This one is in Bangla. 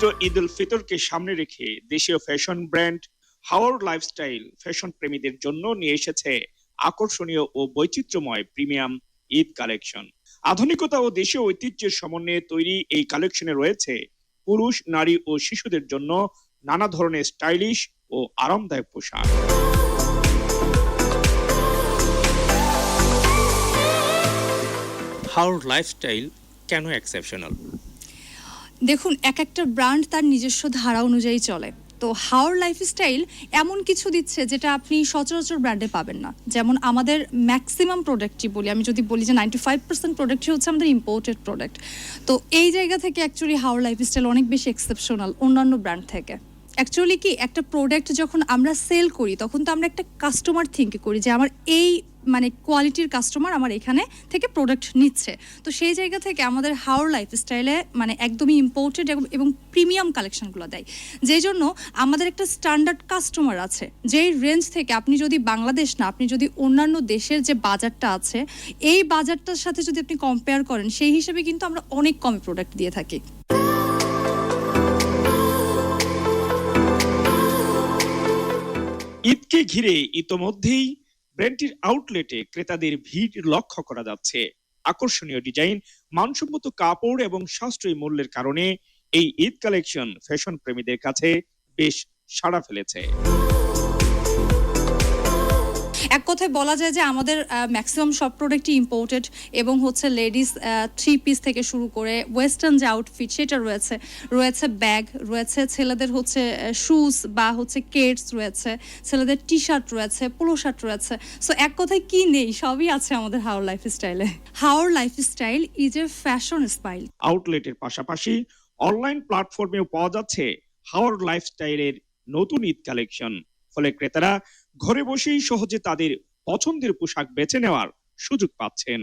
পবিত্র ঈদ উল ফিতরকে সামনে রেখে দেশীয় ফ্যাশন ব্র্যান্ড হাওর লাইফস্টাইল ফ্যাশন প্রেমীদের জন্য নিয়ে এসেছে আকর্ষণীয় ও বৈচিত্র্যময় প্রিমিয়াম ঈদ কালেকশন। আধুনিকতা ও দেশীয় ঐতিহ্যের সমন্বয়ে তৈরি এই কালেকশনে রয়েছে পুরুষ, নারী ও শিশুদের জন্য নানা ধরনের স্টাইলিশ ও আরামদায়ক পোশাক। হাওর লাইফস্টাইল কেন এক্সেপশনাল? দেখুন, এক একটা ব্র্যান্ড তার নিজস্ব ধারা অনুযায়ী চলে। তো হাওর লাইফস্টাইল এমন কিছু দিচ্ছে যেটা আপনি সচরাচর ব্র্যান্ডে পাবেন না। যেমন আমাদের ম্যাক্সিমাম প্রোডাক্টই বলি, আমি যদি বলি যে 95% প্রোডাক্টই হচ্ছে আমাদের ইম্পোর্টেড প্রোডাক্ট। তো এই জায়গা থেকে অ্যাকচুয়ালি হাওর লাইফস্টাইল অনেক বেশি এক্সেপশনাল অন্যান্য ব্র্যান্ড থেকে। অ্যাকচুয়ালি কি, একটা প্রোডাক্ট যখন আমরা সেল করি তখন তো আমরা একটা কাস্টমার থিঙ্ক করি যে আমার এই মানে কোয়ালিটির কাস্টমার আমার এখানে থেকে প্রোডাক্ট নিচ্ছে। তো সেই জায়গা থেকে আমাদের হাওর লাইফস্টাইলে মানে একদমই ইম্পোর্টেড এবং প্রিমিয়াম কালেকশনগুলো দেয়। যেই জন্য আমাদের একটা স্ট্যান্ডার্ড কাস্টমার আছে, যেই রেঞ্জ থেকে আপনি যদি বাংলাদেশ না, আপনি যদি অন্যান্য দেশের যে বাজারটা আছে এই বাজারটার সাথে যদি আপনি কম্পেয়ার করেন, সেই হিসেবে কিন্তু আমরা অনেক কমে প্রোডাক্ট দিয়ে থাকি। ঈদকে ঘিরে ইতোমধ্যেই ব্র্যান্ডটির আউটলেটে ক্রেতাদের ভিড় লক্ষ্য করা যাচ্ছে। আকর্ষণীয় ডিজাইন, মানসম্মত কাপড় এবং সাশ্রয়ী মূল্যের কারণে এই ঈদ কালেকশন ফ্যাশন প্রেমীদের কাছে বেশ সাড়া ফেলেছে। এক কথায় বলা যায় যে আমাদের ম্যাক্সিমাম সব প্রোডাক্টই ইম্পোর্টেড এবং হচ্ছে লেডিস থ্রি পিস থেকে শুরু করে ওয়েস্টার্ন যে আউটফিট সেটা রয়েছে, রয়েছে ব্যাগ রয়েছে, ছেলেদের হচ্ছে শুজ বা হচ্ছে কেটস রয়েছে, ছেলেদের টি শার্ট রয়েছে, পোলো শার্ট রয়েছে। সো এক কথায় কি নেই, সবই আছে আমাদের হাওর লাইফস্টাইলে। Haor lifestyle is a fashion style. আউটলেটের পাশাপাশি অনলাইন প্ল্যাটফর্মেও পাওয়া যাচ্ছে হাওর লাইফস্টাইলের নতুন ঈদ কালেকশন। ফলে ক্রেতারা ঘরে বসেই সহজে তাদের পছন্দের পোশাক বেছে নেওয়ার সুযোগ পাচ্ছেন।